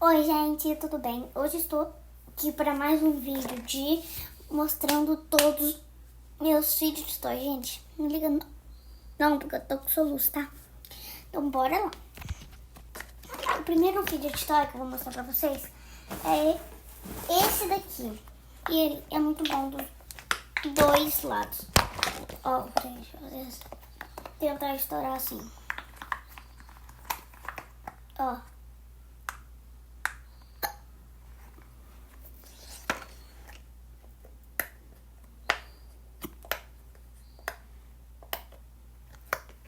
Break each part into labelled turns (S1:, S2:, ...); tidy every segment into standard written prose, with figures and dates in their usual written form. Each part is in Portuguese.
S1: Oi, gente, tudo bem? Hoje estou aqui para mais um vídeo mostrando todos meus vídeos de história. Gente, não liga não, porque eu tô com soluço, tá? Então, bora lá. O primeiro vídeo de história que eu vou mostrar pra vocês é esse daqui. E ele é muito bom dos dois lados. Ó, gente, às vezes tentar estourar assim. Ó.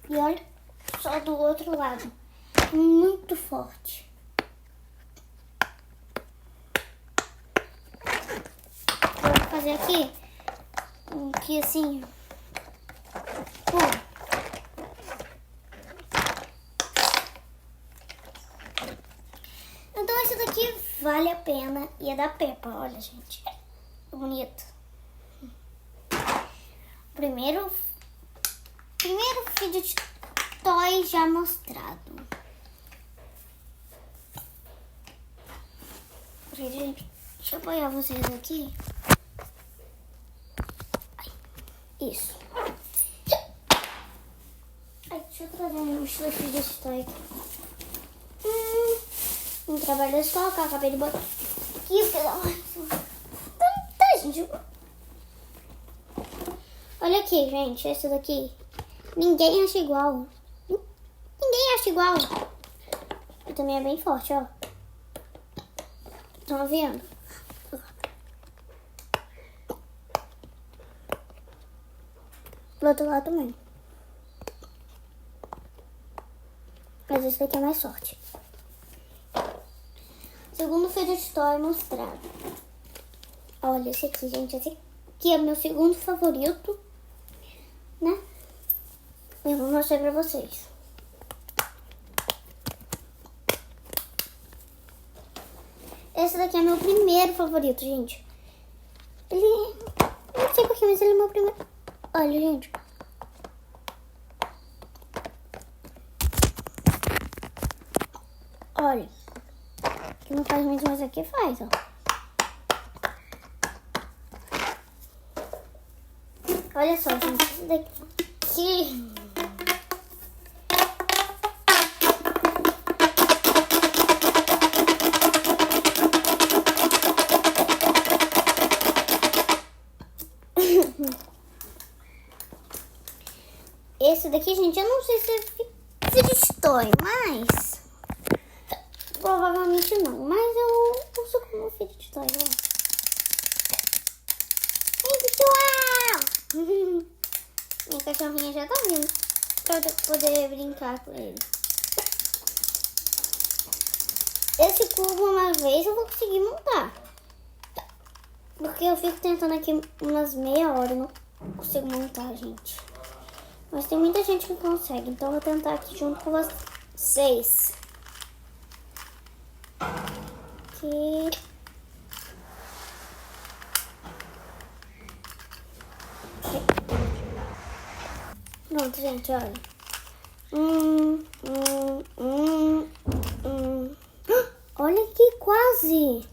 S1: E olha só do outro lado. Muito forte. Vou fazer aqui que assim. Então esse daqui vale a pena e é da Peppa. Olha, gente. É bonito. Primeiro vídeo de toy já mostrado. Gente, deixa eu apoiar vocês aqui. Isso. Ai, deixa eu trazer um mochila de toy aqui. Um trabalho da escola que eu acabei de botar aqui. Tá, gente. Olha aqui, gente. Esse daqui. Ninguém acha igual. Ninguém acha igual. E também é bem forte, ó. Estão vendo? Do outro lado também. Mas esse daqui é mais forte. Segundo vídeo de história mostrado. Olha esse aqui, gente. Esse aqui é meu segundo favorito, né? Eu vou mostrar pra vocês. Esse daqui é meu primeiro favorito, gente. Ele... não sei porquê, mas ele é meu primeiro. Olha, gente. Olha. Que não faz muito, mas aqui faz, ó. Olha só, gente. Esse daqui... Esse daqui, gente, eu não sei se é vídeo de história, mas... provavelmente não, mas eu uso como vídeo de história. Ei, pessoal! Minha cachorrinha já tá vindo pra eu poder brincar com ele. Esse cubo, uma vez, eu vou conseguir montar. Porque eu fico tentando aqui umas meia hora e não consigo montar, gente. Mas tem muita gente que consegue, então eu vou tentar aqui junto com vocês. Aqui. Pronto, gente, olha. Olha que quase.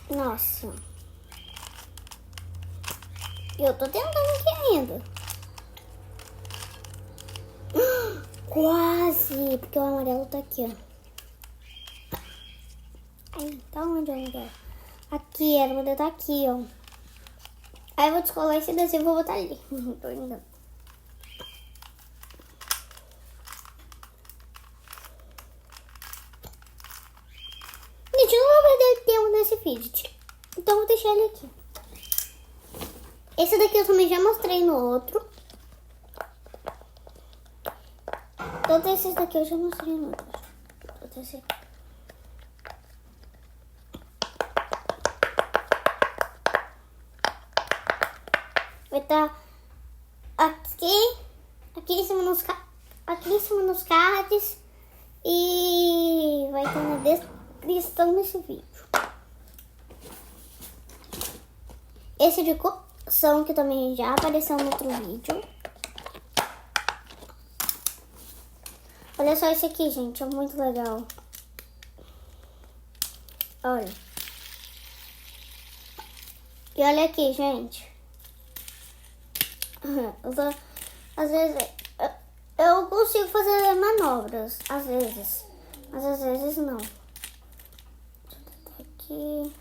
S1: Nossa. Eu tô tentando aqui ainda. Quase, porque o amarelo tá aqui, ó. Aí, tá onde o amarelo? Aqui, era pra estar aqui, ó. Aí eu vou descolar esse adesivo e vou botar ali. Tô brincando. Gente, eu não vou perder tempo nesse vídeo. Então eu vou deixar ele aqui. Esse daqui eu também já mostrei no outro. Todos esses daqui eu já mostrei no outro. Todos esses aqui. Vai estar aqui em cima nos cards e vai estar na descrição desse vídeo. Esse de cocção que também já apareceu no outro vídeo. Olha só esse aqui, gente, é muito legal. Olha. E olha aqui, gente. Às vezes eu consigo fazer manobras. Às vezes. Mas às vezes não. Deixa eu tentar aqui.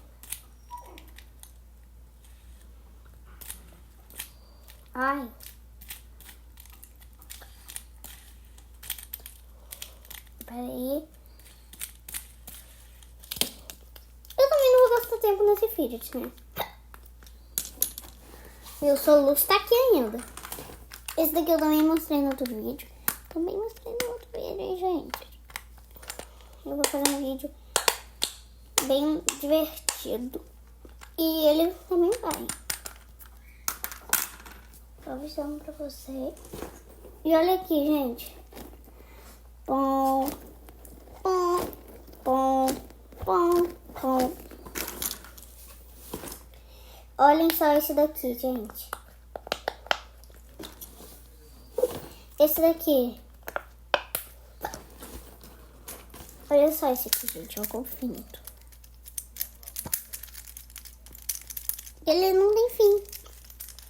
S1: Ai. Peraí. Eu também não vou gastar tempo nesse fidget, né? Meu soluço tá aqui ainda. Esse daqui eu também mostrei no outro vídeo. Também mostrei no outro vídeo, hein, gente? Eu vou fazer um vídeo bem divertido. E ele também vai. Tô avisando pra você. E olha aqui, gente. Pom, pom, pom, pom, pom. Olhem só esse daqui, gente. Esse daqui. Olha só esse aqui, gente. É o golfinho. Ele não tem fim.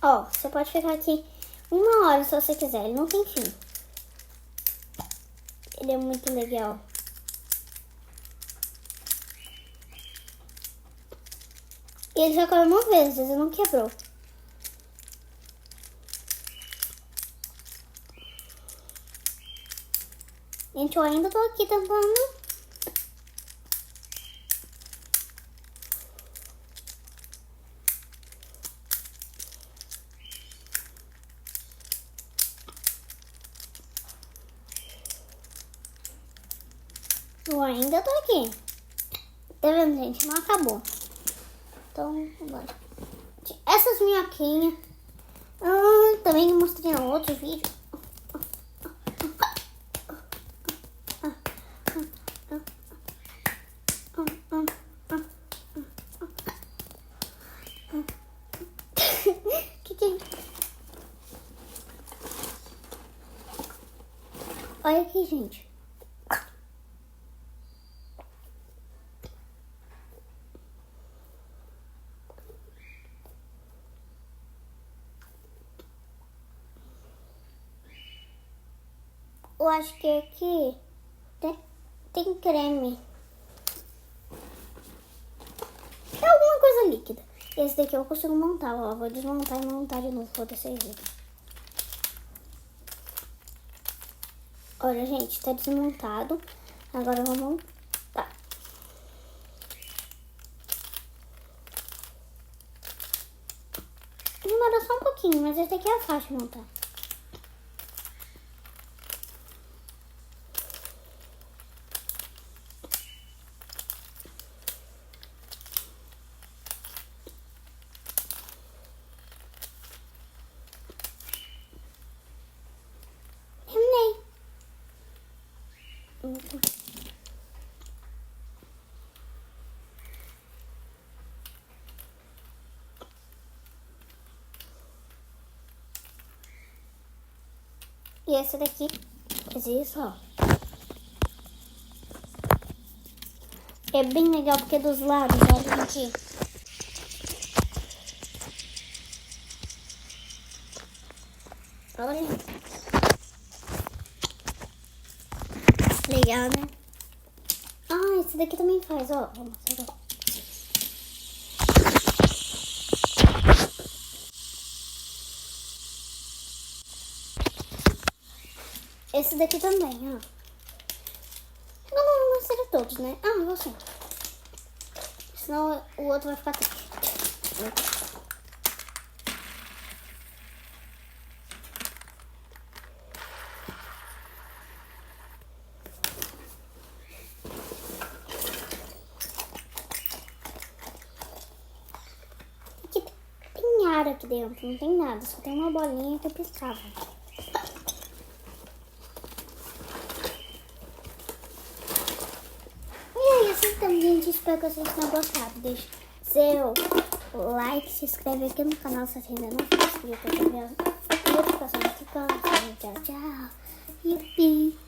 S1: Ó, você pode ficar aqui 1 hora se você quiser. Ele não tem fim. Ele é muito legal. E ele já caiu uma vez, ele não quebrou. Gente, eu ainda tô aqui tentando. Eu ainda tô aqui. Tá vendo, gente? Não acabou. Então, bora. Essas minhoquinhas. Também mostrei no outro vídeo. Olha aqui, gente. Eu acho que aqui tem creme. É alguma coisa líquida. Esse daqui eu consigo montar, ó. Vou desmontar e montar de novo pra vocês verem. Olha, gente, tá desmontado. Agora eu vou montar. Demora só um pouquinho, mas esse daqui é fácil de montar. E esse daqui, faz isso, ó. É bem legal porque é dos lados, olha aqui. Olha. Legal, né? Ah, esse daqui também faz, ó. Vou mostrar, ó. Esse daqui também, ó. Eu não vou mostrar todos, né? Ah, vou sim. Senão o outro vai ficar triste. Aqui tem ar aqui dentro, não tem nada. Só tem uma bolinha que eu piscava. Então, gente, espero que vocês tenham gostado. Deixe seu like, se inscreve aqui no canal se você ainda não se inscreveu para ver as notificações do canal. Tchau, tchau. Yupi.